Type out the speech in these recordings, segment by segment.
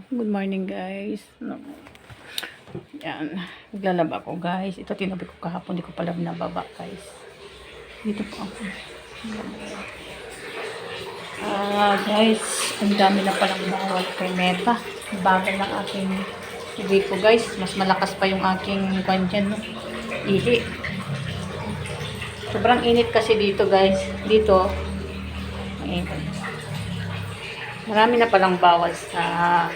Good morning guys. Yan. Naglalaba ako guys. Ito tinabi ko kahapon. Hindi ko pala nababa guys. Dito po ako. Guys. Ang dami na palang bawal kay Meta. Bagal ng aking TV ko guys. Mas malakas pa yung aking kwan dyan. No? Ihi. Sobrang init kasi dito guys. Dito. Marami na palang bawal sa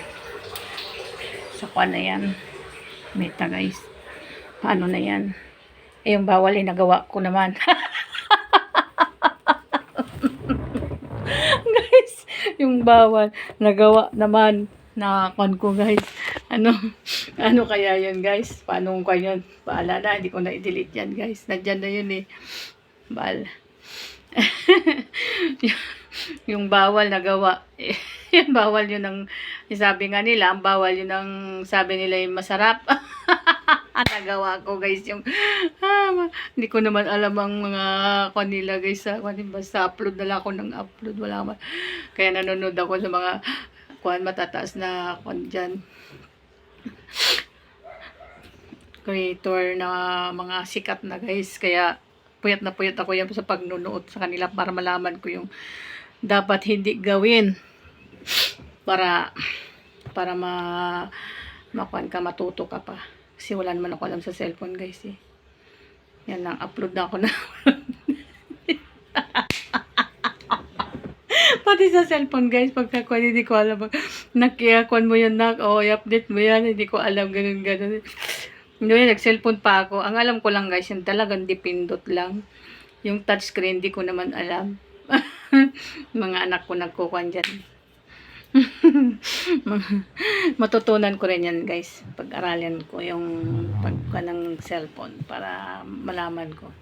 kwan na yan. Meta guys. Paano na yan? Eh yung bawal ay nagawa ko naman. Guys, yung bawal nagawa naman na kwan ko guys. Ano kaya yun guys? Paano ko yun? Paalala, hindi ko na i-delete yan guys. Nandyan na yun eh. Yung bawal nagawa. Yung bawal yun ang sabi nga nila, ang bawal yun ang sabi nila yung masarap. At nagawa ko guys yung hindi ko naman alam ang mga kanila guys. Basta upload na lang ako ng upload. Wala man. Kaya nanonood ako sa mga matataas na dyan. Creator na mga sikat na guys. Kaya puyat na puyat ako yan sa pagnunood sa kanila para malaman ko yung dapat hindi gawin para makuan ka, matuto ka pa. Kasi wala naman ako alam sa cellphone guys eh. Yan lang, upload na ako na. Pati sa cellphone guys, pagkakuan hindi ko alam. Nakiyakuan mo yun i-update mo yan, hindi ko alam ganun. Hindi, nag-cellphone pa ako. Ang alam ko lang guys, yung talagang dipindot lang. Yung touchscreen, hindi ko naman alam. Mga anak ko nagkukuhan dyan. Matutunan ko rin yan guys. Pag-aralan ko yung pagkuhan ng cellphone para malaman ko.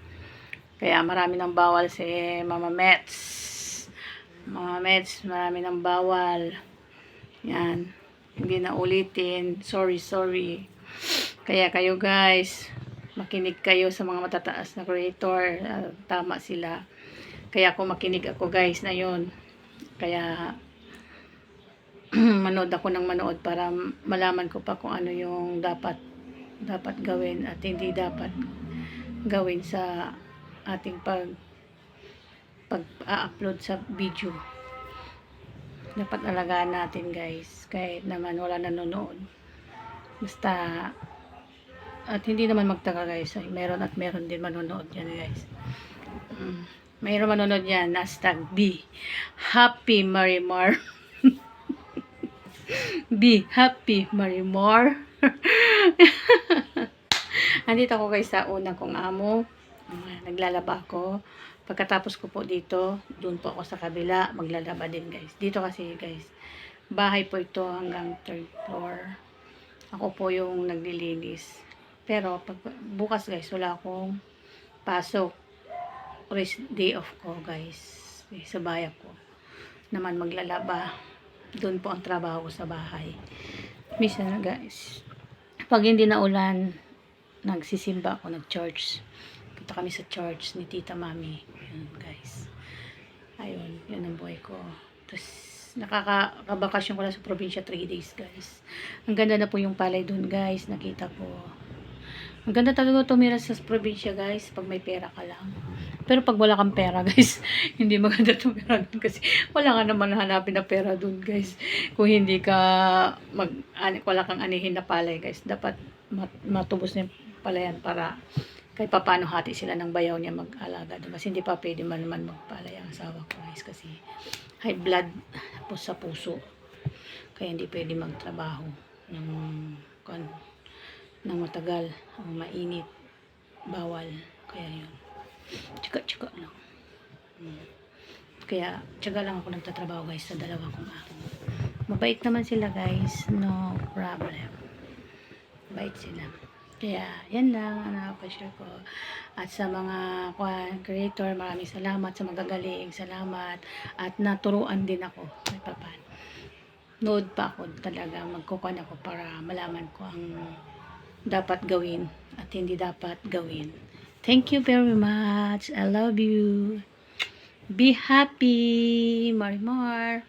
Kaya marami nang bawal si Mama Mets. Mama Mets, marami nang bawal. Yan. Hindi na ulitin. Sorry. Kaya kayo guys, makinig kayo sa mga matataas na creator. Tama sila. Kaya ako makinig ako guys na yun. Kaya manood ako ng manood para malaman ko pa kung ano yung dapat gawin at hindi dapat gawin sa ating pag-upload sa video. Dapat alagaan natin guys. Kahit naman wala nanonood. Basta at hindi naman magtaka guys. Ay, meron din manonood yan guys. Mayroon manonood yan. #B Happy Marimar. Be happy Marimar. Andito ako guys sa unang kong amo. Naglalaba ako. Pagkatapos ko po dito, doon po ako sa kabila, maglalaba din guys. Dito kasi guys, bahay po ito hanggang 3rd floor. Ako po yung naglilinis. Pero pag bukas guys, wala akong pasok. Rest day off ko guys. Sa bahay ko naman maglalaba. Doon po ang trabaho ko sa bahay. Minsan na guys, pag hindi na ulan, nagsisimba ako, nag-church. Punta kami sa church ni Tita Mami. Ayun guys. Ayun, yun ang buhay ko. Tapos, nakakabakasyon ko lang sa probinsya 3 days guys. Ang ganda na po yung palay doon guys, nakita ko. Ang ganda talaga tumira sa probinsya guys, pag may pera ka lang. Pero pag wala kang pera guys, hindi maganda tumira doon kasi wala ka naman hanapin na pera doon guys. Kung hindi ka wala kang anihin na palay guys, dapat matubos na yung palayan para kahit paano hati sila ng bayaw niya mag-alaga doon. Kasi hindi pa pwede man naman magpalay ang asawa ko guys kasi high blood po sa puso. Kaya hindi pwede magtrabaho ng matagal, mainit, bawal. Kaya yun. Tsaka lang. Kaya tsaga lang ako nagtatrabaho guys sa dalawa kong ako. Mabait naman sila guys, no problem. Mabait sila. Kaya yan lang ang nakapashare ko. At sa mga creator, maraming salamat. Sa magagaling, salamat. At naturuan din ako. May papan. Nood pa ako talaga. Magkukuhan ako para malaman ko ang dapat gawin at hindi dapat gawin. Thank you very much. I love you. Be happy, Marimar.